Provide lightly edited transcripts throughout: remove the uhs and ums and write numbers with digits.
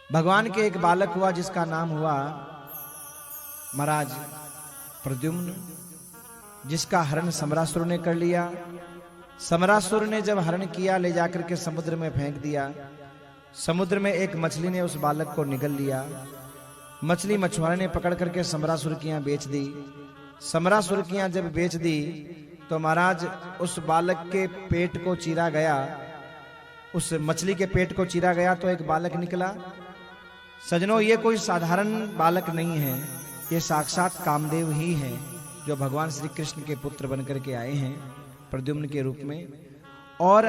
भगवान के एक बालक हुआ जिसका नाम हुआ महाराज प्रद्युम्न, जिसका हरण समरासुर ने कर लिया। समरासुर ने जब हरण किया ले जाकर के समुद्र में फेंक दिया। समुद्र में एक मछली ने उस बालक को निगल लिया। मछली मछुआरे ने पकड़ करके समरासुर की यहाँ बेच दी। समरासुर की यहाँ जब बेच दी तो महाराज उस बालक के पेट को चीरा गया, उस मछली के पेट को चीरा गया तो एक बालक निकला। सजनों, ये कोई साधारण बालक नहीं है, ये साक्षात कामदेव ही है जो भगवान श्री कृष्ण के पुत्र बनकर के आए हैं प्रद्युम्न के रूप में। और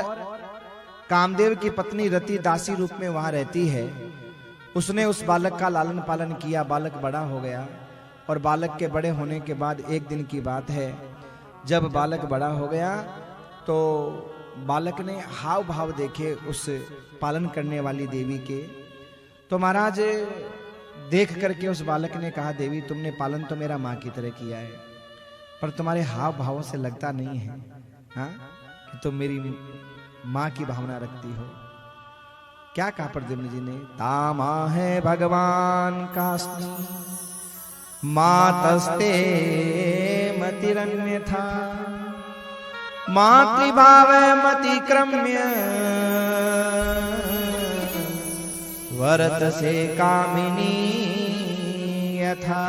कामदेव की पत्नी रति दासी रूप में वहां रहती है। उसने उस बालक का लालन पालन किया, बालक बड़ा हो गया। और बालक के बड़े होने के बाद एक दिन की बात है, जब बालक बड़ा हो गया तो बालक ने हाव भाव देखे उस पालन करने वाली देवी के। तो महाराज देख करके उस बालक ने कहा, देवी तुमने पालन तो मेरा माँ की तरह किया है, पर तुम्हारे हाव भावों से लगता नहीं है हाँ कि तुम मेरी माँ की भावना रखती हो। क्या कहा प्रद्युम्न जी ने, तामा है भगवान का स्नेह मातस्ते मतिरन्यथा मातृभाव मतिक्रम्य वरत से कामिनी यथा।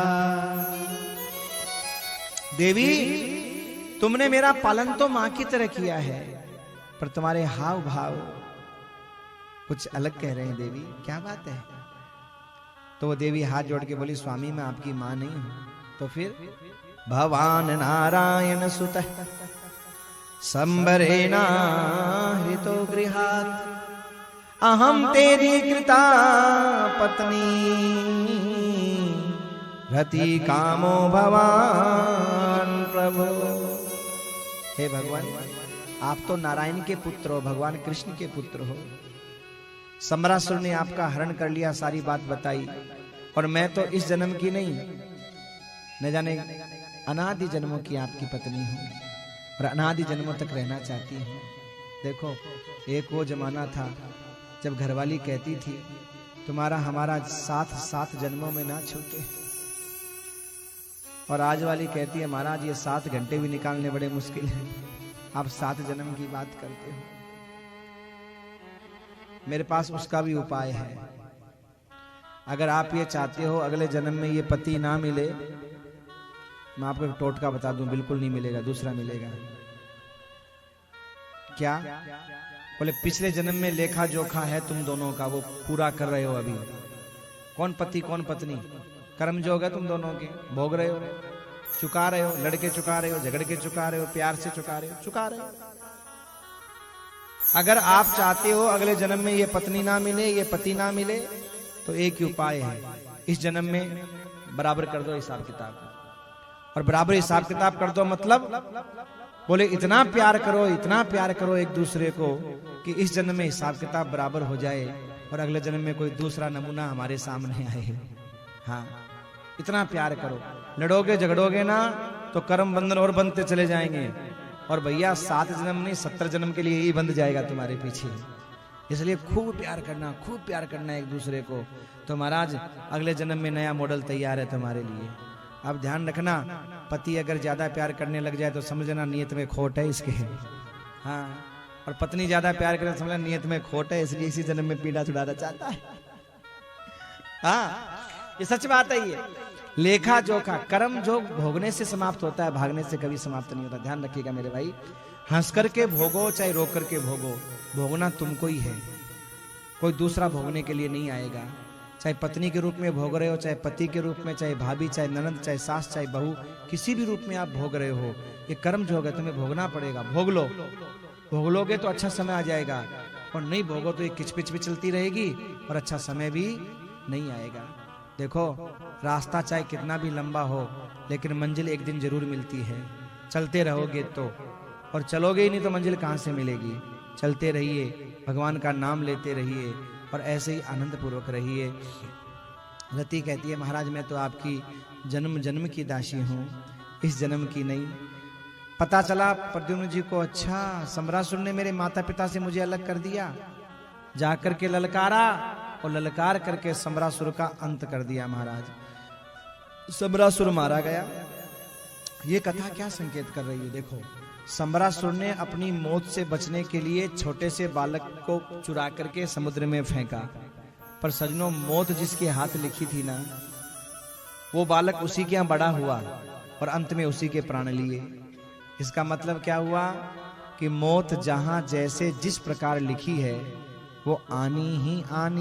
देवी तुमने मेरा पालन तो मां की तरह किया है, पर तुम्हारे हाव भाव कुछ अलग कह रहे हैं देवी, क्या बात है। तो वो देवी हाथ जोड़ के बोली, स्वामी मैं आपकी मां नहीं हूं। तो फिर भवान नारायण सुतः संबरेणा हृतो गृहात् अहम तेरी कृता पत्नी रति कामो भवान प्रभु। हे भगवान, आप तो नारायण के पुत्र हो, भगवान कृष्ण के पुत्र हो। समरासुर ने आपका हरण कर लिया, सारी बात बताई, और मैं तो इस जन्म की नहीं, न जाने अनादि जन्मों की आपकी पत्नी हूं और अनादि जन्मों तक रहना चाहती हूं। देखो, एक वो जमाना था जब घरवाली कहती थी तुम्हारा हमारा साथ 7 जन्मों में ना छूटे, और आज वाली कहती है महाराज ये 7 घंटे भी निकालने बड़े मुश्किल हैं, आप 7 जन्म की बात करते हो। मेरे पास उसका भी उपाय है। अगर आप ये चाहते हो अगले जन्म में ये पति ना मिले, मैं आपको एक टोटका बता दूं, बिल्कुल नहीं मिलेगा, दूसरा मिलेगा। क्या? बोले पिछले जन्म में लेखा जोखा है तुम दोनों का, वो पूरा कर रहे हो अभी। कौन पति कौन पत्नी, कर्म जोग है तुम दोनों के, भोग रहे हो, चुका रहे हो, लड़के चुका रहे हो, झगड़ के चुका रहे हो, प्यार से चुका रहे हो, चुका रहे हो। अगर आप चाहते हो अगले जन्म में ये पत्नी ना मिले, ये पति ना मिले, तो एक ही उपाय है, इस जन्म में बराबर कर दो हिसाब किताब। और बराबर हिसाब किताब कर दो मतलब बोले इतना प्यार करो, इतना प्यार करो एक दूसरे को कि इस जन्म में हिसाब किताब बराबर हो जाए और अगले जन्म में कोई दूसरा नमूना हमारे सामने आए। हाँ, इतना प्यार करो। लड़ोगे झगड़ोगे ना तो कर्म बंधन और बनते चले जाएंगे, और भैया 7 जन्म नहीं 70 जन्म के लिए ही बंध जाएगा तुम्हारे पीछे। इसलिए खूब प्यार करना, खूब प्यार करना एक दूसरे को, तो महाराज अगले जन्म में नया मॉडल तैयार है तुम्हारे लिए। अब ध्यान रखना, पति अगर ज्यादा प्यार करने लग जाए तो समझना नियत में खोट है इसके। हाँ, और पत्नी ज्यादा प्यार करे समझना नियत में खोट है, इसलिए इसी जन्म में पीड़ा छुड़ाना चाहता है। हाँ, ये सच बात है। ये लेखा जोखा कर्म जो भोगने से समाप्त होता है, भागने से कभी समाप्त नहीं होता। ध्यान रखिएगा मेरे भाई, हंस करके भोगो चाहे रो करके भोगो, भोगना तुमको ही है, कोई दूसरा भोगने के लिए नहीं आएगा। चाहे पत्नी के रूप में भोग रहे हो, चाहे पति के रूप में, चाहे भाभी, चाहे ननद, चाहे सास, चाहे बहू, किसी भी रूप में आप भोग रहे हो, ये कर्म जो होगा तुम्हें भोगना पड़ेगा। भोग लो, भोग लोगे तो अच्छा समय आ जाएगा, और नहीं भोगो तो ये किचपिच भी चलती रहेगी और अच्छा समय भी नहीं आएगा। देखो, रास्ता चाहे कितना भी लंबा हो, लेकिन मंजिल एक दिन जरूर मिलती है। चलते रहोगे तो, और चलोगे ही नहीं तो मंजिल कहाँ से मिलेगी। चलते रहिए, भगवान का नाम लेते रहिए, और ऐसे ही आनंद पूर्वक रहिए। रति कहती है महाराज मैं तो आपकी जन्म जन्म की दासी हूँ, इस जन्म की नहीं। पता चला प्रद्युम्न जी को, अच्छा समरासुर ने मेरे माता पिता से मुझे अलग कर दिया। जाकर के ललकारा और ललकार करके समरासुर का अंत कर दिया महाराज। समरासुर मारा गया। ये कथा क्या संकेत कर रही है? देखो, समरासुर ने अपनी मौत से बचने के लिए छोटे से बालक को चुरा करके समुद्र में फेंका, पर सजनों मौत जिसके हाथ लिखी थी ना, वो बालक उसी के यहां बड़ा हुआ और अंत में उसी के प्राण लिए। इसका मतलब क्या हुआ कि मौत जहां जैसे जिस प्रकार लिखी है वो आनी ही आनी